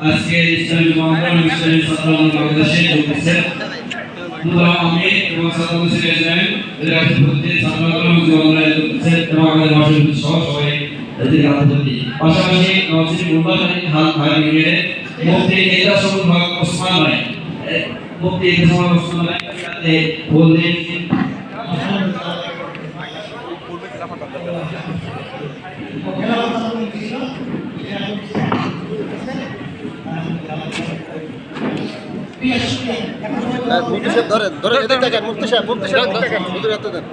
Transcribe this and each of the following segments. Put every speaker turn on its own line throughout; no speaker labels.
আজকে ইসলামী মহানগর ইসলামী ছাত্র বাংলাদেশে চলতেছে আমি এবং ছাত্র ছিলেন এদের কাছে প্রতি ছাত্রগণ জীবনে চলতেছে এবং আমাদের মাসের সহ সবাই এদের কাছে প্রতি পাশাপাশি নওশী মুবারক হাল ভাই মিলে মুফতি এজা সবুল হক ওসমান ভাই মুফতি এজা সবুল ওসমান ভাই সাথে বললেন
মুফতি সাহেব ধরেন এদের দেখেন মুফতি সাহেব দেখেন হুজুর হাতে দেন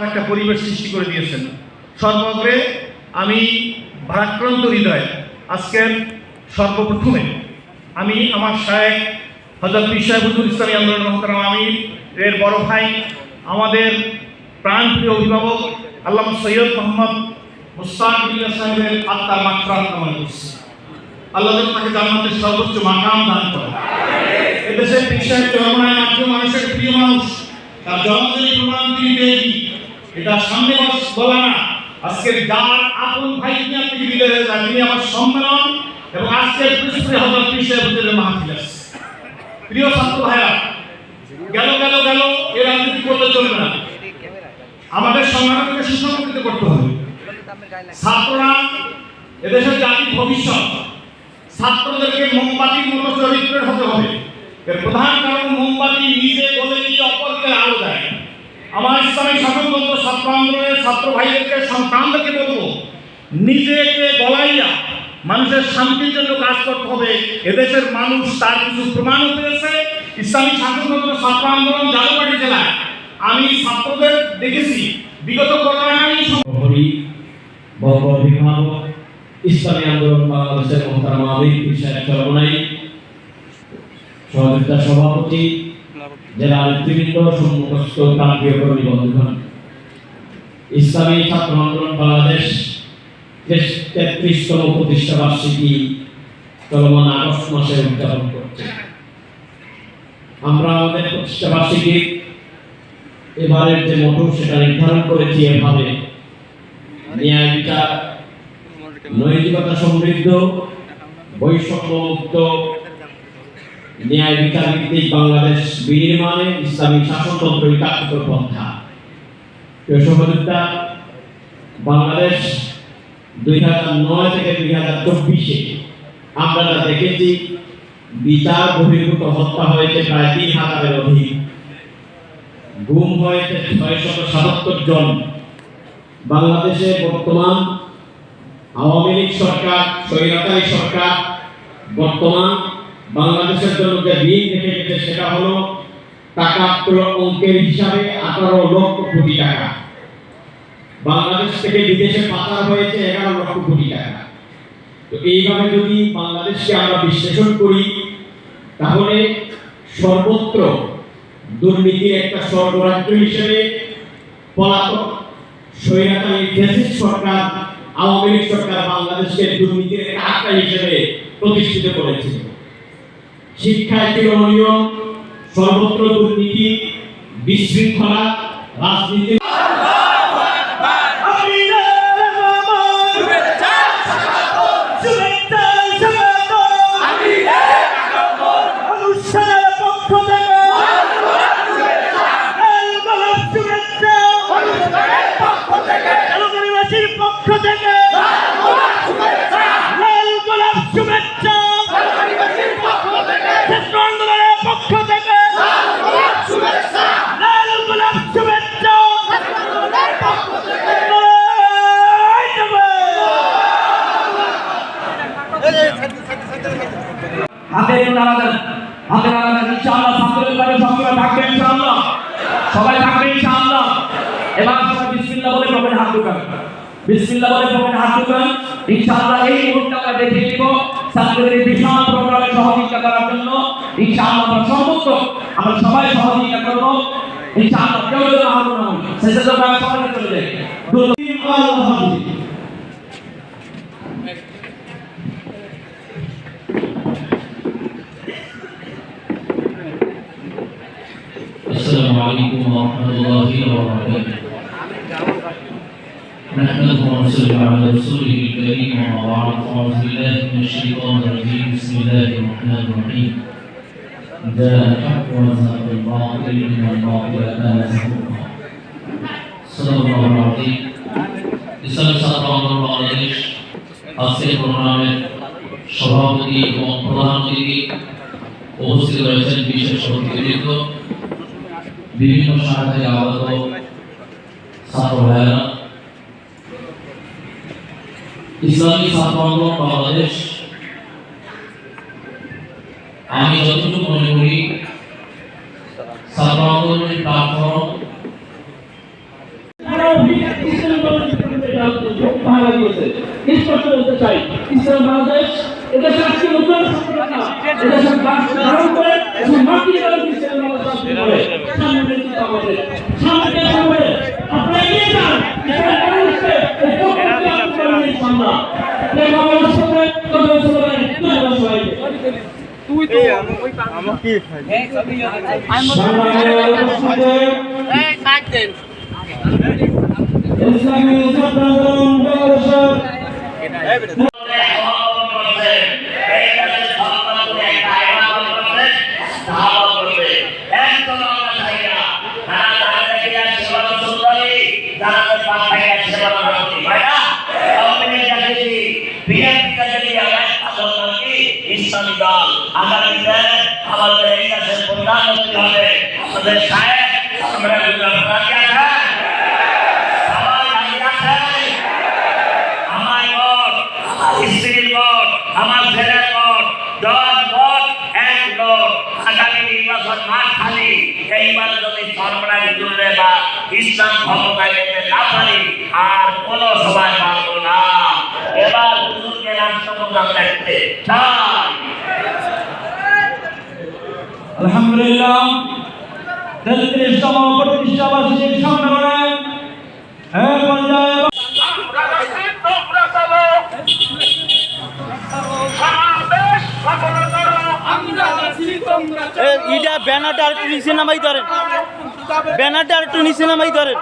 একটা পরিবেশ সৃষ্টি করে দিয়েছেন। সর্বগ্রে আমি ভারাক্রান্ত হৃদয় আজকের সর্বপ্রথমে আমি আমার শায়েখ হযরত পীর সাহেব হুজুর ইসলামী আন্দোলন মোহতারাম আমির এর বড় ভাই আমাদের প্রাণপ্রিয় অভিভাবক আল্লামা সৈয়দ মোহাম্মদ মুস্তাক বিল্লাহ সাহেবের আত্মার মাগফিরাত কামনা করছি। আল্লাহ তাকে জান্নাতের সর্বোচ্চ মাকাম দান করেন। এদেশের পীর সাহেব চরমনায় মাধ্যমে মানুষের প্রিয় মানুষ, তার জন্মদিনে প্রোগ্রাম তিনি পেয়েছি, এটা সামনে বলা না। আজকের যার আপন ভাই তিনি আপনি বিদায় হয়ে যান, তিনি আমার সম্মেলন এবং আজকের পৃষ্ঠে হযরত পীর সাহেব হুজুরের মাহফিল আছে। প্রিয় ছাত্র ভাইরা, গেল এর রাজনীতি করতে চলবে না, আমাদের সংগঠনকে সুসংগঠিত করতে হবে। ছাত্ররা এদেশের জাতির ভবিষ্যৎ, ছাত্রদেরকে মোমবাতির মতো চরিত্রের হতে হবে। এর প্রধান কারণ মোমবাতি নিজে গলে গিয়ে অপরকে আলো দেয়। আমার ইসলামী শাসনতন্ত্র ছাত্র আন্দোলনের ছাত্র ভাইদেরকে সন্তানদেরকে বলবো, নিজেকে গলাইয়া মানুষের শান্তির জন্য কাজ করতে হবে। এদেশের মানুষ তার কিছু প্রমাণও পেয়েছে। ইসলামী শাসনতন্ত্র ছাত্র আন্দোলন জালুকাঠি জেলায় আমি ছাত্রদের দেখেছি বিগত করোনাকালীন
অভিভাবক ইসলামী আন্দোলন বাংলাদেশের মোহতারাম আমির পীর সাহেব চরমনাই, সহযোগিতা সভাপতি, জেলা নেতৃবৃন্দ, সম্মুখস্থ প্রান্তীয় কর্মী বন্ধুগণ, ইসলামী ছাত্র আন্দোলন বাংলাদেশ 33তম প্রতিষ্ঠা বার্ষিকী চলমান আগস্ট মাসে উদযাপন করছে। আমরা আমাদের প্রতিষ্ঠা বার্ষিকী এবারের যে মোটো সেটা নির্ধারণ করেছি এভাবে: ন্যায় বিচার, নৈতিকতা সমৃদ্ধ, বৈষম্যমুক্ত, ন্যায় বিচার ভিত্তিক বাংলাদেশ বিনির্মাণে ইসলামী শাসনতন্ত্রই কার্যকর পন্থা। সহযোগিতা বাংলাদেশ 2009 থেকে 2024 আমরা যা দেখেছি, বিচার বহির্ভূত হত্যা হয়েছে প্রায় 3000-এর অধিক, গুম হয়েছে 677 জন। বাংলাদেশে বর্তমান আওয়ামী লীগ সরকার, স্বৈরাচারী সরকার বর্তমান বাংলাদেশের জন্য যে ঋণ রেখে গেছে সেটা হলো টাকা অঙ্কের হিসাবে 18 লক্ষ কোটি টাকা। বাংলাদেশ থেকে বিদেশে পাচার হয়েছে 11 লক্ষ কোটি টাকা। তো এইভাবে যদি বাংলাদেশকে আমরা বিশ্লেষণ করি, তাহলে সর্বত্র দুর্নীতির একটা স্বর্গরাজ্য হিসেবে পলাতক স্বৈরাচারী ফ্যাসিস্ট সরকার, আওয়ামী লীগ সরকার বাংলাদেশকে দুর্নীতির আখড়া হিসেবে প্রতিষ্ঠিত করেছে। শিক্ষায় ছিল অনিয়ম, সর্বত্র দুর্নীতি, বিশৃঙ্খলা, রাজনীতি।
পক্ষ থেকে হাতে নাড়া দেন, হাতে নাড়া দেন। ইনশাআল্লাহ ছাত্রদের বাইরে সবসময় থাকবে ইনশাআল্লাহ, সবাই থাকবে ইনশাআল্লাহ। এবার সবাই বিসমিল্লাহ বলে পকেটে হাত ঢোকান, বিসমিল্লাহ বলে পকেটে হাত ঢোকান। ইনশাআল্লাহ এই মুহূর্তে আমরা দেখিয়ে দিব ছাত্রদের বিশাল প্রোগ্রামে সহযোগিতা করার জন্য। ইনশাআল্লাহ আমরা সমস্ত আমরা সবাই সহযোগিতা করব ইনশাআল্লাহ। কেউ যেন আহত না হয়, সেজন্য আমরা সবাই চলে যাই।
السلام عليكم ورحمة الله وبركاته. نحمده ونصلي على رسوله الكريم وما بعد. أعوذ بالله من الشيطان الرجيم. بسم الله الرحمن الرحيم. جاء الحق وزهق الباطل إن الباطل كان زهوقا. صدق الله العظيم. ইসলামী ছাত্র আন্দোলন বাংলাদেশ আজকের প্রোগ্রামের সভাপতি এবং প্রধান অতিথি উপস্থিত রয়েছেন বিশেষ অতিথিবৃন্দ, বিভিন্ন শাখায় আগত ছাত্র ভাইয়েরা। ইসলামী ছাত্র আন্দোলন বাংলাদেশ আমি যতটুকু মনে করি ছাত্র আন্দোলনের প্ল্যাটফর্ম
ইসলাম বাংলাদেশ এদেশে আজকে নতুন সরকার এদেশের রাষ্ট্র ধারণ করে মাটি ধারণ ইসলাম বাংলাদেশ করে সামনে চিন্তা করে সামনে সামনে আপনি এগিয়ে যান। ইসলাম বাংলাদেশকে এই পক্ষে আপনারা ইনশাআল্লাহ এই বাংলাদেশ সাথে কথা বলবেন তুই তো আমার কি এই সাইডেন ইসলামী ছাত্র আন্দোলন বাংলাদেশের
ইসলামী দল আগামীতে আমাদের এই দেশের প্রধানমন্ত্রী হবে আমাদের সাহেব। আমরা রাজি আছেন? সবাই রাজি আছেন? আমার ভোট, আমার স্ত্রীর ভোট, আমার ছেলের ভোট, 10 ভোট 1 ভোট। আগামী নির্বাচন মাঠ খালি। এইবার যদি সরকার জুড়ে বা ইসলাম ক্ষমতায় যেতে না পারি আর কোন সবাই পারবো না। এবার হুজুরকে রাষ্ট্রপ্রধান দেখতে চাই।
আলহামদুলিল্লাহ 33তম প্রতিষ্ঠা বার্ষিকীর সম্মেলনে এক পর্যায়ে
ইটা ব্যানারটা একটু নিচে নামাই ধরেন, ব্যানারটা একটু নিচে নামাই ধরেন।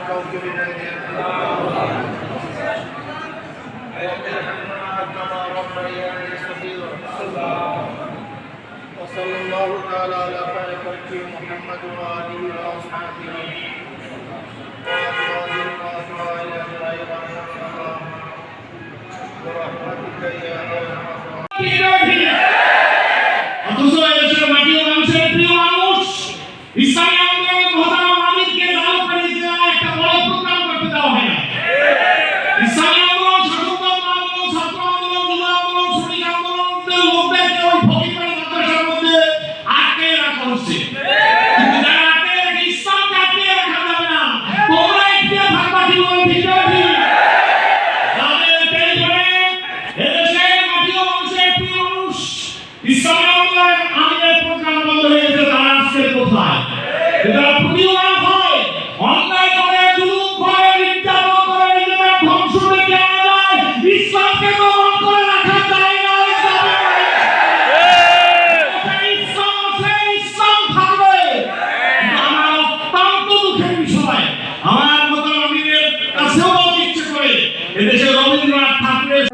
কাউকে বিদায় দেন না رب ارحمنا كما ربياني صغيرا وصلى الله تعالى على خير خلقه محمد وآله وأصحابه وأزواجه وأتباعه أجمعين رحمه الله برحمتك يا أرحم الراحمين
অথচ এদেশের মাটি ও মানুষের প্রিয় মানুষ ইসলামী আন্দোলনের মহতারাম আমিরকে লাল করে দেওয়া একটা বড় প্রোগ্রাম করতে দেওয়া হয় না। ইসলামী আন্দোলন, স্বাধীনতা আন্দোলন, ছাত্র আন্দোলন, যুব আন্দোলন, শ্রমিক আন্দোলনের লোকদেরকে ওই ফকিরপাড়া মাদ্রাসার মধ্যে আটকে রাখা হচ্ছে। কিন্তু যারা আটকে রেখে ইসলামকে আটকে রাখা যাবে না, তোমরা একটি ভাগবা জীবন ভিতরে যাদের টেলিফোনে এদেশের মাটি ও মানুষের প্রিয় মানুষ ইসলামী আন্দোলনের আমিরের প্রোগ্রাম বন্ধ হয়েছে, তারা আজকে কোথায়? এরা প্রতিবাদ হয়, অন্যায় করে, জুলুম করে, নির্যাতন করে, নিজেদের ধ্বংস ডেকে আনা যায়, ইসলামকে দমন করে রাখা যায় না। ইসলাম আছে, ইসলাম থাকবে। আমার অত্যন্ত দুঃখের বিষয়, আমার মতো আমিরের কাছেও বলতে ইচ্ছে করে এদেশে রবীন্দ্রনাথ ঠাকুরের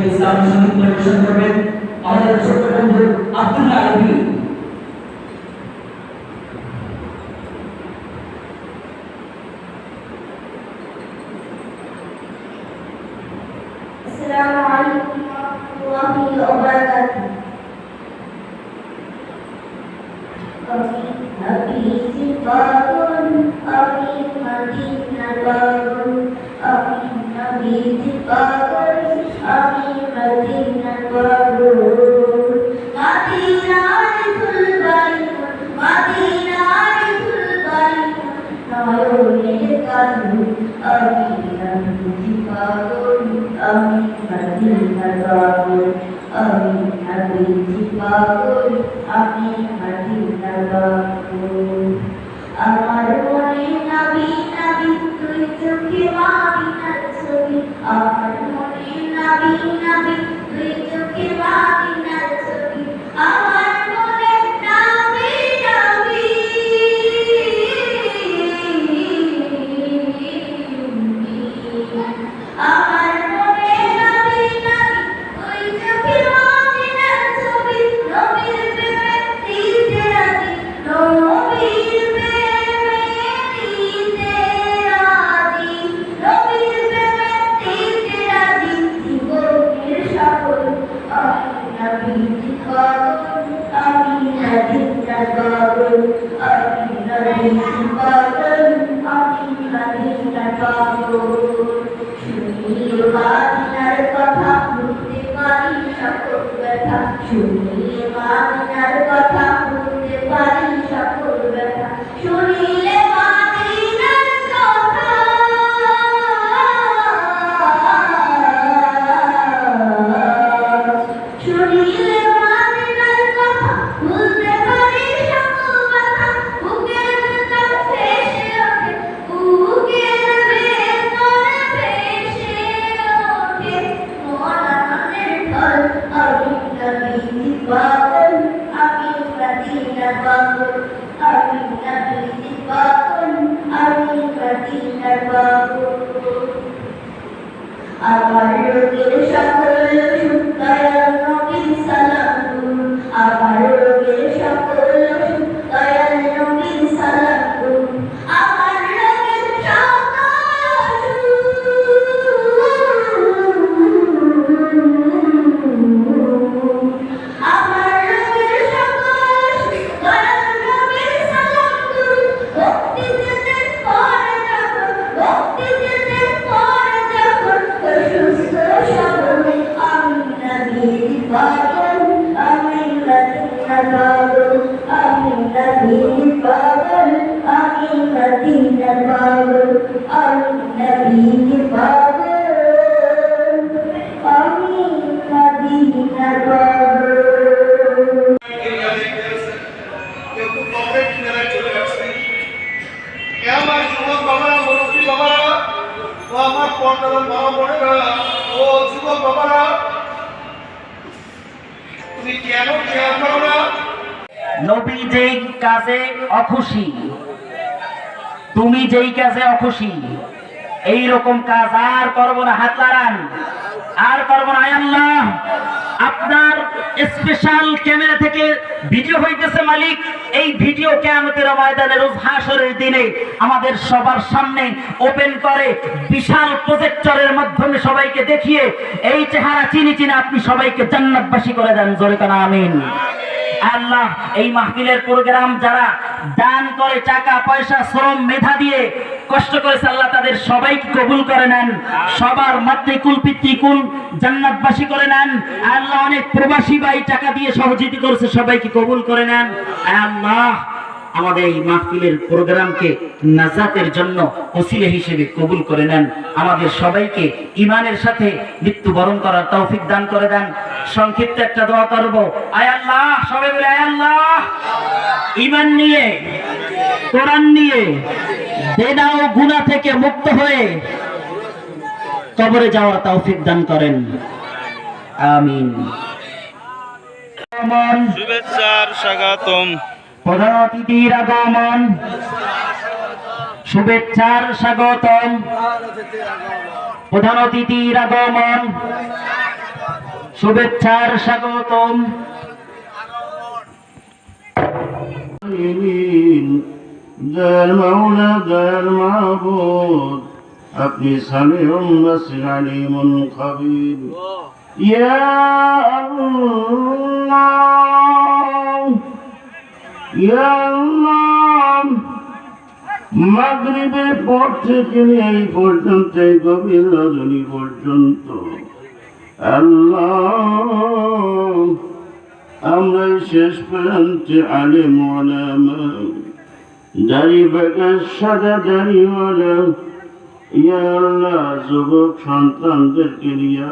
ইসলাম সঙ্গীত পরিবেশন করবেন আমাদের ছোট্ট বন্ধু আব্দুল্লাহ আলী।
السلام عليكم ورحمة الله وبركاته. أبي صفات أبي مدينة أبي نبي صفات أبي مدينة مدينة كل بيت مدينة كل بيت نور القلب أبي نبي صفات أبي مدينة أبي نبي صفات أبي مدينة আমার মনে নবী নবী তুই চোখে মাদিনার ছবি আমার মনে নবী নবী তুই চোখে মাদিনার ছবি আমার মনে নবী নবী আমার মনে নবী নবী তুই চোখে মাদিনার ছবি নবীর প্রেমে দিতে রাজি নবীর প্রেমে দিতে মামিনার কথা ভুলতে পারি সকল ব্যথা শুনিলে মামিনার কথা ভুলতে পারি সকল ব্যথা শুনিলে মামিনার কথা শুনিলে মামিনার কথা ভুলতে পারি সকল ব্যথা বুকের ভেতর ভেসে ওঠে বুকের ভেতর ভেসে ওঠে মরণের ঢল আমি নবী পাগল আমি মদিনা পাগল আমি নবী পাগল আমি মদিনা পাগল আমার রোগের সকল ওষুধ দয়াল নবীর সালাম করুন আমার রোগের সকল ওষুধ দয়াল নবীর সালাম করুন আমার রোগের সকল আমার রোগের সকল দয়াল নবীর সালাম করুন ভক্তি যেতে পরে যখন ভক্তি যেতে পরে যখন সুস্থ সবলে আমি নবীর পাগল আমি মদিনা পাগল আমি নবীর পাগল আমি মদিনা পাগল আমি নবীর পাগল আমি মদিনা পাগল
কিন্তু কমপ্লিট কিনারায় চলে আসছে আমার যুবক বাবারা মুরব্বী বাবারা ও আমার পর্দার মা বোনেরা ও যুবক বাবারা তুমি কেন খেয়াল করো না
নবী যেই কাজে অখুশি, তুমি যেই কাজে অখুশি, এই রকম কাজ আর করবো না। হাত লাগান, আর করবো না। আয় আল্লাহ, আপনার স্পেশাল ক্যামেরা থেকে ভিডিও হইতেছে মালিক, এই ভিডিও কিয়ামতের ময়দানে রোজ হাশরের দিনে আমাদের সবার সামনে ওপেন করে বিশাল প্রজেক্টরের মাধ্যমে সবাইকে দেখিয়ে এই চেহারা চিনি চিনি আপনি সবাইকে জান্নাতবাসী করে দেন। জোরে কানা আমিন। আল্লাহ, এই মাহফিলের প্রোগ্রাম যারা দান করে টাকা পয়সা শ্রম মেধা দিয়ে কষ্ট করেছে, আল্লাহ তাদের সবাইকে কবুল করে নেন, সবার মাতৃকুল পিতৃকুল জান্নাতবাসী করে নেন। আল্লাহ, অনেক প্রবাসী ভাই টাকা দিয়ে সহযোগিতা করেছে, সবাইকে কবুল করে নেন। আল্লাহ, আমাদের এই মাহফিলের প্রোগ্রামকে নাজাতের জন্য ওসিলা হিসেবে কবুল করে নেন। আমাদের সবাইকে ঈমানের সাথে মৃত্যুবরণ করার তৌফিক দান করে দেন। সংক্ষিপ্ত একটা দোয়া করব। আয় আল্লাহ, সবাই বলে আয় আল্লাহ, ঈমান নিয়ে কোরআন নিয়ে বেদা ও গুনাহ থেকে মুক্ত হয়ে কবরে যাওয়ার তৌফিক দান করেন। আমিন।
শুভেচ্ছার স্বাগতম।
প্রধান অতিথির আগমন, শুভেচ্ছার স্বাগতম। প্রধান অতিথির আগমন, শুভেচ্ছার স্বাগতম।
দয়াল মাওলা, দয়াল মাহবুব, আপনি সামিউন বাসির আলিমুন খাবীর। ইয়া আল্লাহ, ইয়া আল্লাহ, মাগরিবের পর থেকে এই পর্যন্ত, এই গভীর রজনী পর্যন্ত আল্লাহ, আমরা শেষ প্রান্তে আলেম ওলামা, দাড়ি বাঁকা সাদা দাড়িওয়ালা, ইয়া আল্লাহ, যুবক সন্তানদেরকে নিয়া,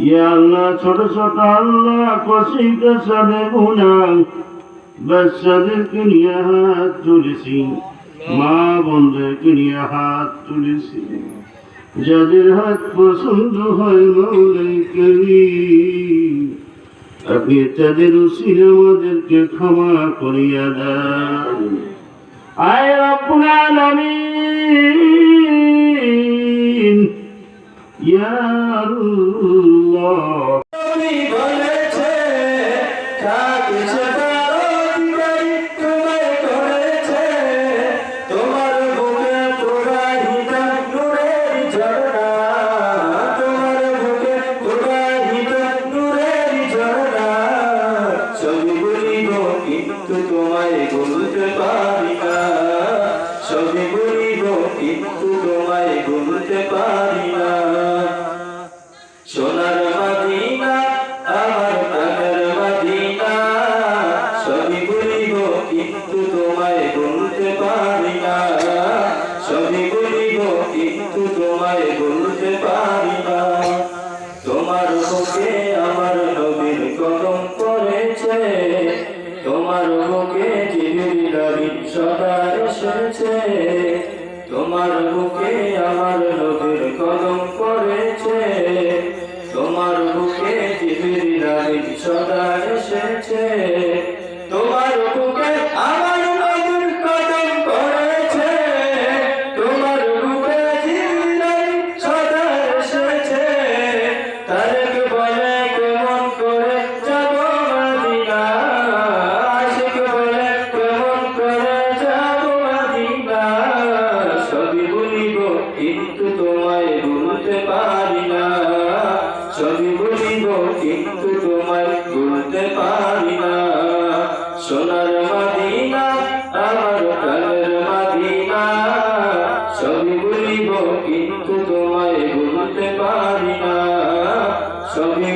ইয়া আল্লাহ, ছোট ছোট আল্লাহ কচি কাঁচাবে গুনা বাচ্চাদেরকে নিয়ে হাত তুলেছি, মা বোনদেরকে নিয়ে হাত তুলেছি। যাদের হাত পছন্দ হয় মৌলাই কারীম, আপনি তাদের উসিলা আমাদেরকে ক্ষমা করিয়া দেন। আয় রব্বুল আলামিন, ইয়া আল্লাহ।
তোমার বুকে জিবরিল আমিন সদা এসেছে তোমার বুকে আমার নবীর কদম পড়েছে তোমার বুকে জিবরিল আমিন সদা এসেছে তারেক বলে কেমন করে যাব মদিনা আশিক বলে কেমন করে যাব মদিনা সবই বলিব কিন্তু তোমায় ভুলতে পারি না সবই বলিব কিন্তু তোমায় ভুলতে পারি না সোনার মদিনা আমার প্রাণের মদিনা সবই বলিব কিন্তু তোমায় ভুলতে পারি না সবই